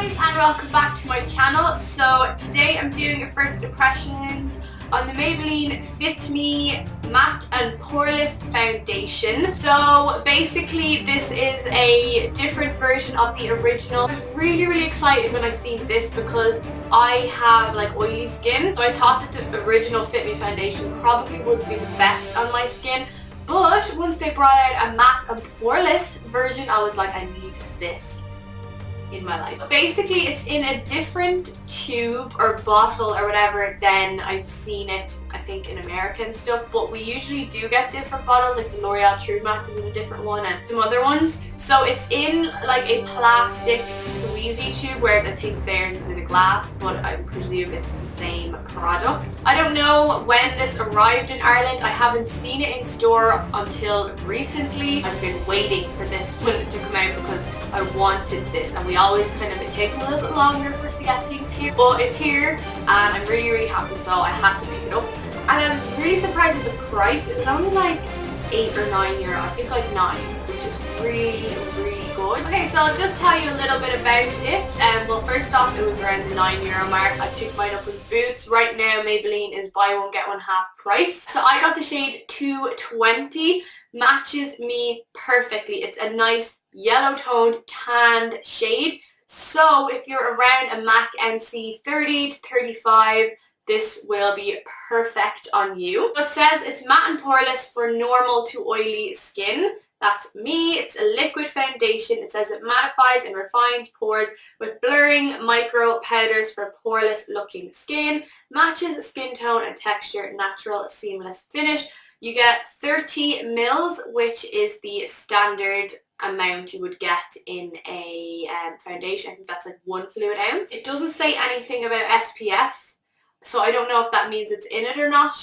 guys, and welcome back to my channel. So today I'm doing a first impressions on the Maplin Fit Me Matte and Poreless Foundation. So basically this is a different version of the original. I was really excited when I seen this because I have like oily skin, so I thought that the original Fit Me foundation probably would be the best on my skin. But once they brought out a matte and poreless version, I was like, I need this in my life. Basically it's in a different tube or bottle or whatever than I've seen it, I think, in America and stuff, but we usually do get different bottles, like the L'Oreal True Matte is in a different one and some other ones. So it's in like a plastic squeezy tube, whereas I think theirs is in a glass, but I presume it's the same product. I don't know when this arrived in Ireland. I haven't seen it in store until recently. I've been waiting for this one to come out because I wanted this, and we always kind of, it takes a little bit longer for us to get things here, but it's here and I'm really happy, so I had to pick it up. And I was really surprised at the price. It was only like €8 or €9, I think like 9, which is really good. Okay, so I'll just tell you a little bit about it. Well, first off, it was around the €9 mark. I picked mine up in Boots. Right now Maybelline is buy one get one half price. So I got the shade 220. Matches me perfectly. It's a nice yellow toned tanned shade. So if you're around a MAC NC 30 to 35, this will be perfect on you. So it says it's matte and poreless for normal to oily skin. That's me. It's a liquid foundation. It says it mattifies and refines pores with blurring micro powders for poreless looking skin. Matches skin tone and texture. Natural seamless finish. You get 30 mils, which is the standard amount you would get in a foundation. I think that's like 1 fluid ounce. It doesn't say anything about SPF, so I don't know if that means it's in it or not.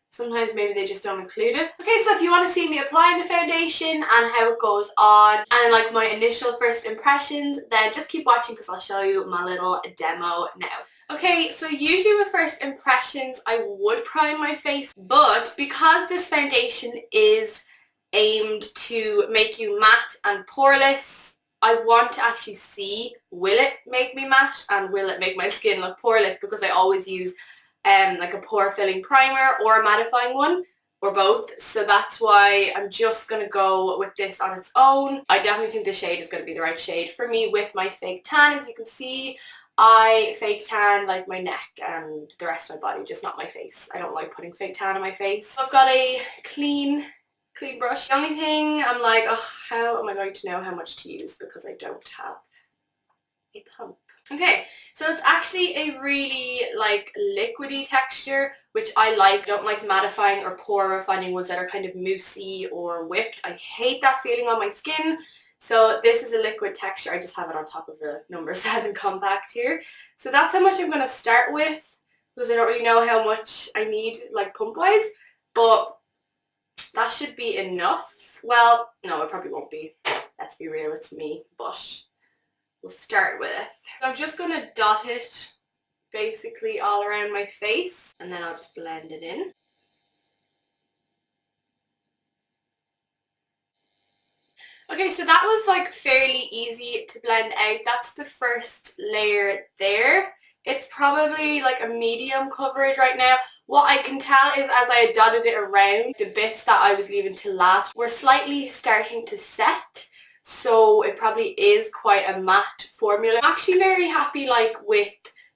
Sometimes maybe they just don't include it. Okay, so if you want to see me applying the foundation and how it goes on and like my initial first impressions, then just keep watching because I'll show you my little demo now. Okay, so usually with first impressions I would prime my face, but because this foundation is aimed to make you matte and poreless, I want to actually see, will it make me matte and will it make my skin look poreless, because I always use like a pore filling primer or a mattifying one, or both. So that's why I'm just going to go with this on its own. I definitely think the shade is going to be the right shade for me with my fake tan. As you can see, I fake tan like my neck and the rest of my body, just not my face. I don't like putting fake tan on my face. So I've got a clean brush. The only thing I'm like, oh, how am I going to know how much to use, because I don't have a pump. Okay, so it's actually a really like liquidy texture, which I like. I don't like mattifying or pore refining ones that are kind of moussey or whipped. I hate that feeling on my skin. So this is a liquid texture. I just have it on top of the number 7 compact here. So that's how much I'm going to start with, because I don't really know how much I need like pump wise, but that should be enough. Well, no, it probably won't be. Let's be real, it's me, but we'll start with it. So I'm just going to dot it basically all around my face, and then I'll just blend it in. Okay, so that was like fairly easy to blend out. That's the first layer there. It's probably like a medium coverage right now. What I can tell is as I dotted it around, the bits that I was leaving to last were slightly starting to set. So it probably is quite a matte formula. I'm actually very happy like with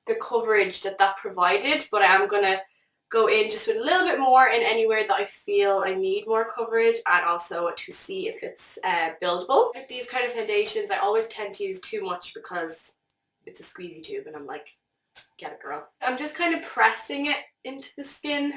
the coverage that provided, but I am going to go in just with a little bit more in anywhere that I feel I need more coverage, and also to see if it's buildable. With these kind of foundations, I always tend to use too much because it's a squeezy tube and I'm like, get it girl. I'm just kind of pressing it into the skin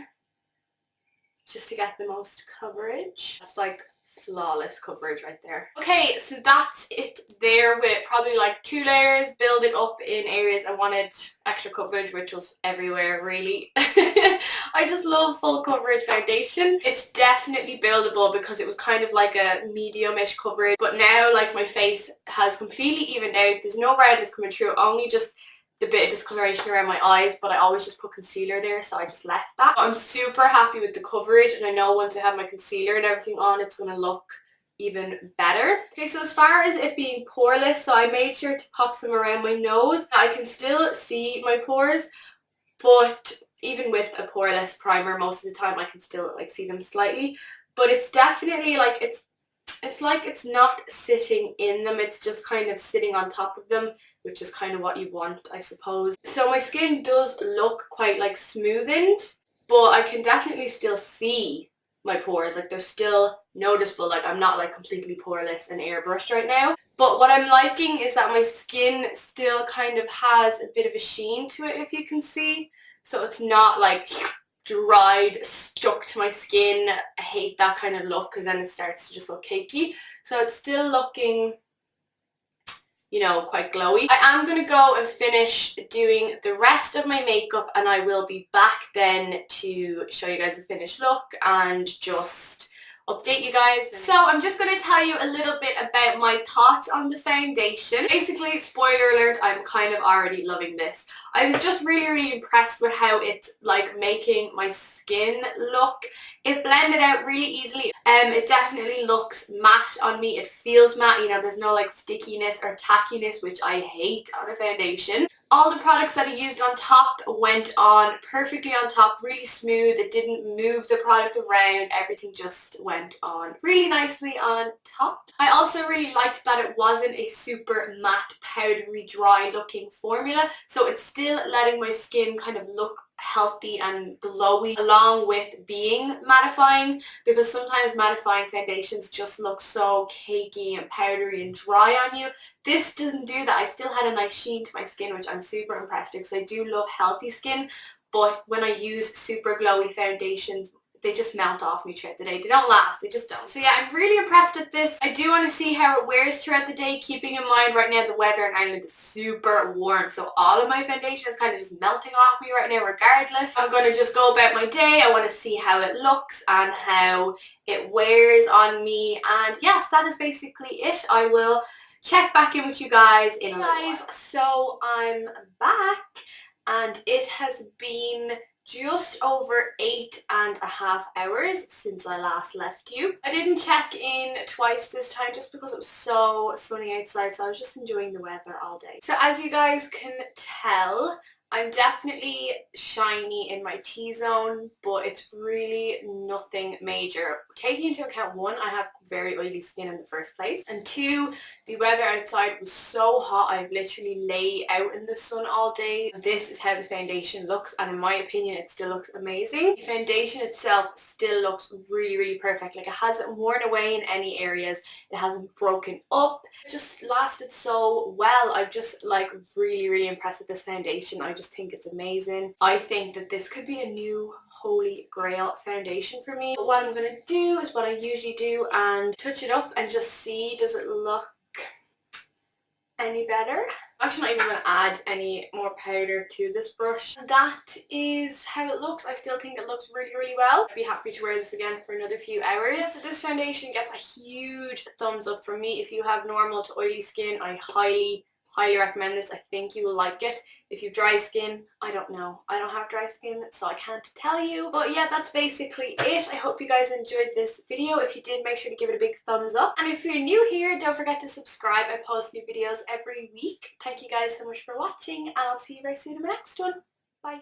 just to get the most coverage. That's like flawless coverage right there. Okay, so that's it there with probably like 2 layers, building up in areas I wanted extra coverage, which was everywhere really. I just love full coverage foundation. It's definitely buildable because it was kind of like a medium-ish coverage, but now like my face has completely evened out. There's no redness coming through, only just the bit of discoloration around my eyes, but I always just put concealer there, so I just left that. I'm super happy with the coverage, and I know once I have my concealer and everything on, it's going to look even better. Okay, so as far as it being poreless, so I made sure to pop some around my nose. I can still see my pores, but even with a poreless primer, most of the time I can still like see them slightly. But it's definitely like it's like it's not sitting in them, it's just kind of sitting on top of them, which is kind of what you want, I suppose. So my skin does look quite like smoothened, but I can definitely still see my pores, like they're still noticeable, like I'm not like completely poreless and airbrushed right now. But what I'm liking is that my skin still kind of has a bit of a sheen to it, if you can see. So it's not like dried, stuck to my skin. I hate that kind of look because then it starts to just look cakey. So it's still looking, you know, quite glowy. I am going to go and finish doing the rest of my makeup, and I will be back then to show you guys the finished look and just update you guys. So I'm just going to tell you a little bit about my thoughts on the foundation. Basically, spoiler alert, I'm kind of already loving this. I was just really impressed with how it's like making my skin look. It blended out really easily. It definitely looks matte on me. It feels matte, you know, there's no like stickiness or tackiness, which I hate on a foundation. All the products that I used on top went on perfectly on top, really smooth. It didn't move the product around. Everything just went on really nicely on top. I also really liked that it wasn't a super matte, powdery, dry looking formula. So it's still letting my skin kind of look healthy and glowy along with being mattifying, because sometimes mattifying foundations just look so cakey and powdery and dry on you. This doesn't do that. I still had a nice sheen to my skin, which I'm super impressed with because I do love healthy skin, but when I use super glowy foundations, they just melt off me throughout the day. They don't last, they just don't. So yeah, I'm really impressed at this. I do want to see how it wears throughout the day, keeping in mind right now the weather in Ireland is super warm, so all of my foundation is kind of just melting off me right now regardless. I'm going to just go about my day. I want to see how it looks and how it wears on me, and yes, that is basically it. I will check back in with you guys in a little while. So I'm back, and it has been just over 8.5 hours since I last left you. I didn't check in twice this time just because it was so sunny outside, so I was just enjoying the weather all day. So as you guys can tell, I'm definitely shiny in my T-zone, but it's really nothing major. Taking into account, one, I have very oily skin in the first place, and two, the weather outside was so hot I've literally lay out in the sun all day. This is how the foundation looks, and in my opinion it still looks amazing. The foundation itself still looks really perfect. Like, it hasn't worn away in any areas, it hasn't broken up, it just lasted so well. I'm just like really impressed with this foundation. I just think it's amazing. I think that this could be a new holy grail foundation for me. But what I'm going to do is what I usually do and touch it up and just see, does it look any better? I'm actually not even going to add any more powder to this brush. That is how it looks. I still think it looks really well. I'd be happy to wear this again for another few hours. Yeah, so this foundation gets a huge thumbs up from me. If you have normal to oily skin, I highly recommend this. I think you will like it. If you have dry skin, I don't know. I don't have dry skin, so I can't tell you. But yeah, that's basically it. I hope you guys enjoyed this video. If you did, make sure to give it a big thumbs up. And if you're new here, don't forget to subscribe. I post new videos every week. Thank you guys so much for watching, and I'll see you very soon in the next one. Bye.